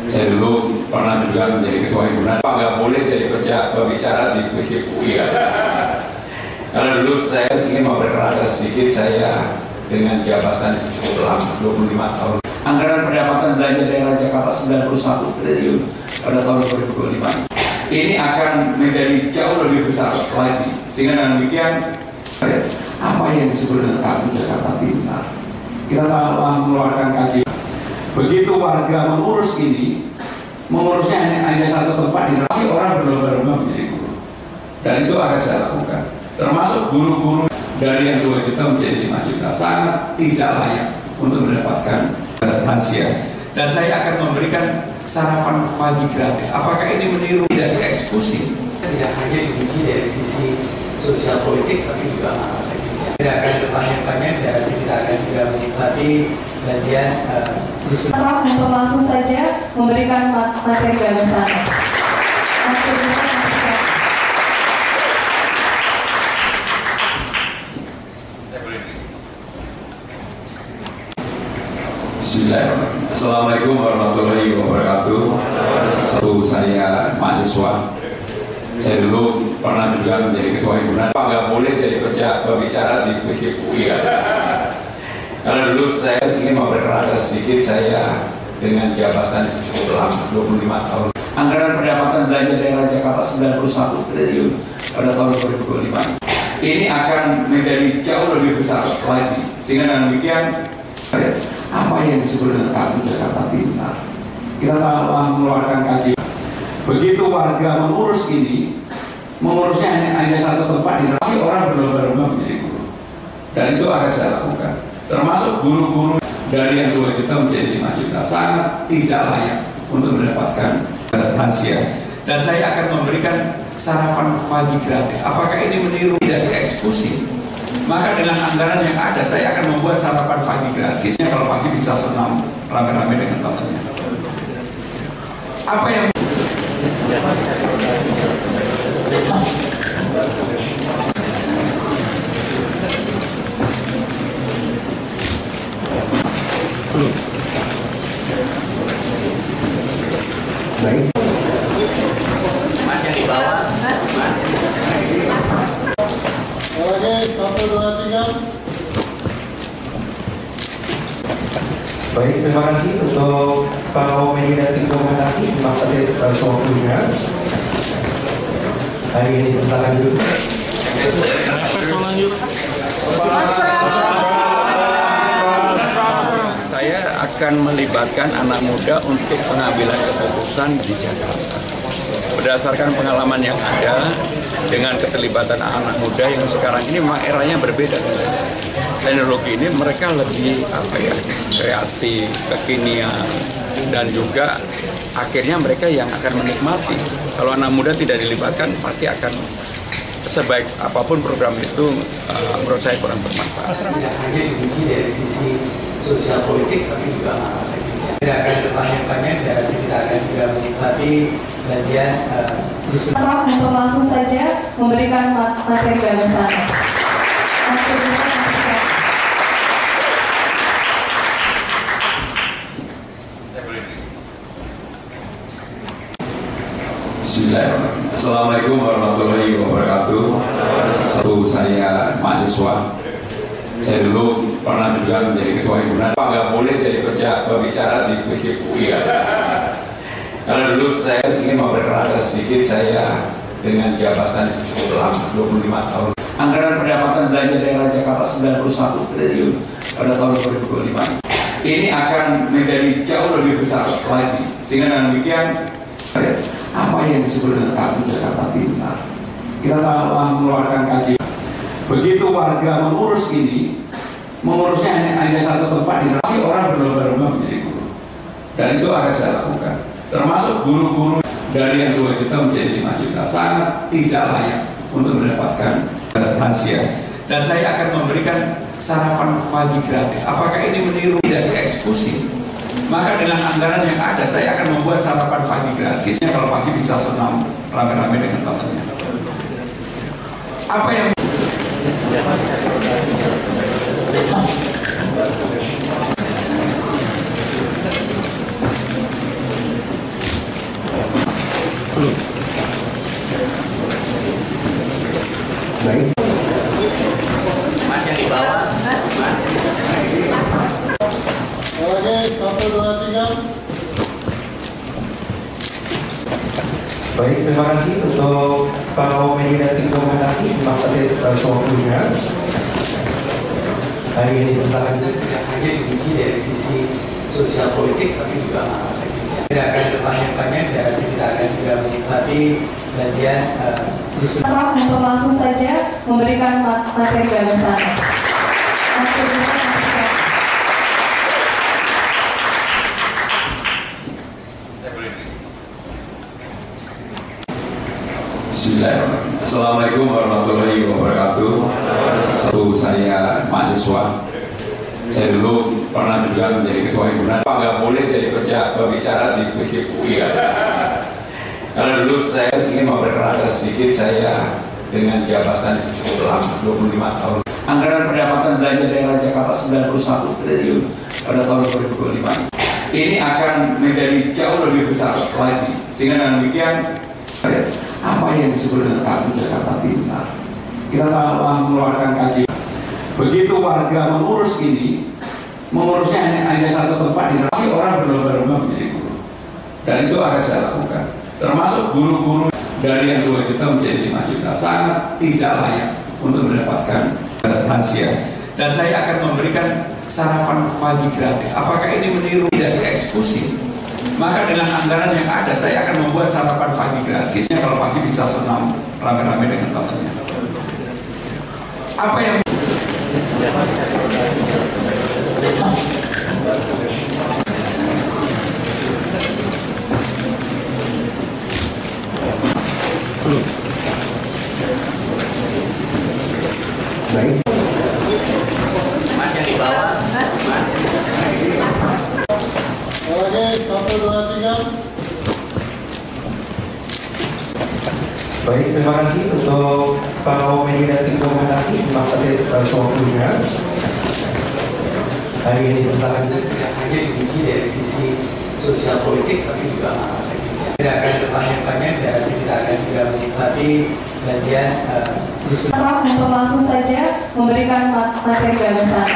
Saya dulu pernah juga menjadi ketua himpunan. Pak nggak boleh jadi pembicara di FISIP UI. Karena dulu saya ingin memperkenalkan sedikit saya dengan jabatan cukup lama, 25 tahun. Anggaran pendapatan belanja daerah Jakarta 91 triliun pada tahun 2025. Ini akan menjadi jauh lebih besar lagi. Sehingga dengan demikian, apa yang disebut dengan Kartu Jakarta Pintar, kita telah mengeluarkan kajian. Begitu warga mengurus ini, mengurusnya hanya satu tempat, dirasi orang berlomba-lomba menjadi guru. Dan itu akan saya lakukan. Termasuk guru-guru dari yang 2 juta menjadi 5 juta. Sangat tidak layak untuk mendapatkan lansia. Dan saya akan memberikan sarapan pagi gratis. Apakah ini meniru? Tidak dieksekusi. Tidak hanya diuji dari sisi sosial politik, tapi juga teknis. Tidak akan bertanya banyak, saya rasa kita akan segera menikmati sajian diskusi. Untuk langsung saja memberikan materi gagasan. Bismillahirrahmanirrahim. Assalamualaikum warahmatullahi wabarakatuh. Satu, saya mahasiswa. Saya dulu pernah juga menjadi ketua himpunan. Pak nggak boleh jadi pembicara di FISIP UI. Karena dulu saya ingin memperkenalkan sedikit saya dengan jabatan cukup lama, 25 tahun. Anggaran pendapatan belanja daerah Jakarta 91 triliun pada tahun 2025. Ini akan menjadi jauh lebih besar lagi. Sehingga dengan demikian, apa yang disebut dengan Kartu Jakarta Pintar, kita telah mengeluarkan kajian. Begitu warga mengurus ini, mengurusnya hanya satu tempat, dirasi orang berlomba-lomba menjadi guru. Dan itu akan saya lakukan. Termasuk guru-guru dari yang 2 juta menjadi 5 juta. Sangat tidak layak untuk mendapatkan lansia. Dan saya akan memberikan sarapan pagi gratis. Apakah ini meniru? Tidak dieksekusi. Maka dengan anggaran yang ada, saya akan membuat sarapan pagi gratis. Kalau pagi bisa senam rame-rame dengan temannya. Apa yang baik. Mas yang di bawah. Oke, 1, 2, 3. Baik, terima kasih untuk para komedi dan tim dokumentasi di Maksudnya waktunya. Hari ini silakan duduk. Saya akan melibatkan anak muda untuk pengambilan keputusan di Jakarta. Berdasarkan pengalaman yang ada, dengan keterlibatan anak muda yang sekarang ini memang eranya berbeda. Teknologi ini mereka lebih kreatif, kekinian, dan juga akhirnya mereka yang akan menikmati. Kalau anak muda tidak dilibatkan, pasti akan sebaik apapun program itu, menurut saya kurang bermanfaat. Tidak hanya diuji dari sisi sosial politik, tapi juga teknis. Tidak akan bertanya banyak, saya rasa kita akan segera menikmati sajian diskusi. Untuk langsung saja memberikan materi gagasan. Bismillahirrahmanirrahim. Assalamualaikum warahmatullahi wabarakatuh. Satu, saya mahasiswa. Saya dulu pernah juga menjadi ketua himpunan. Pak nggak boleh jadi pembicara di FISIP UI. Karena dulu saya ingin memperkenalkan sedikit saya dengan jabatan cukup lama, 25 tahun. Anggaran pendapatan belanja daerah Jakarta 91 triliun pada tahun 2025. Ini akan menjadi jauh lebih besar lagi. Sehingga dengan demikian, apa yang disebut dengan Kartu Jakarta Pintar, kita telah mengeluarkan kajian. Begitu warga mengurus ini, mengurusnya hanya satu tempat, dirasi orang berlomba-lomba menjadi guru. Dan itu akan saya lakukan. Termasuk guru-guru dari yang 2 juta menjadi 5 juta. Sangat tidak layak untuk mendapatkan lansia. Dan saya akan memberikan sarapan pagi gratis. Apakah ini meniru? Tidak dieksekusi. Maka dengan anggaran yang ada, saya akan membuat sarapan pagi gratis. Kalau pagi bisa senam rame-rame dengan temannya. Apa yang Baik. Mas yang di bawah. Oke, 1, 2, 3. Baik, terima kasih untuk para komedi dan tim dokumentasi dimaksudkan waktunya. Hari ini bersama Tidak hanya diuji dari sisi sosial politik, tapi juga teknis. Tidak akan berpanjang-panjang, saya rasa kita akan segera menikmati sajian diskusi. Prof untuk langsung saja memberikan materi gagasan. Bismillahirrahmanirrahim. Assalamualaikum warahmatullahi wabarakatuh. Satu, saya mahasiswa. Saya dulu pernah juga menjadi ketua himpunan. Pak nggak boleh jadi pembicara di FISIP UI kan? Karena dulu saya ingin memperkenalkan sedikit saya dengan jabatan yang cukup lama, 25 tahun. Anggaran pendapatan belanja daerah Jakarta 91 triliun pada tahun 2025. Ini akan menjadi jauh lebih besar lagi. Sehingga dengan demikian, apa yang disebut dengan Kartu Jakarta Pintar, kita telah mengeluarkan kajian. Begitu warga mengurus ini, mengurusnya hanya satu tempat, dirasi orang berlomba-lomba menjadi guru. Dan itu akan saya lakukan. Termasuk guru-guru dari yang 2 juta menjadi 5 juta. Sangat tidak layak untuk mendapatkan lansia. Dan saya akan memberikan sarapan pagi gratis. Apakah ini meniru? Tidak dieksekusi. Maka dengan anggaran yang ada, saya akan membuat sarapan pagi gratis. Kalau pagi bisa senam rame-rame dengan temannya. Apa yang baik. Mas yang di bawah. Oke, 1, 2, 3. Baik, terima kasih untuk para komedi dan tim dokumentasi dimaksudkan waktunya. Hari ini bersama Tidak hanya diuji dari sisi sosial politik, tapi juga teknis. Tidak akan berpanjang-panjang, saya rasa kita akan segera menikmati sajian diskusi. Prof untuk langsung saja memberikan materi gagasan.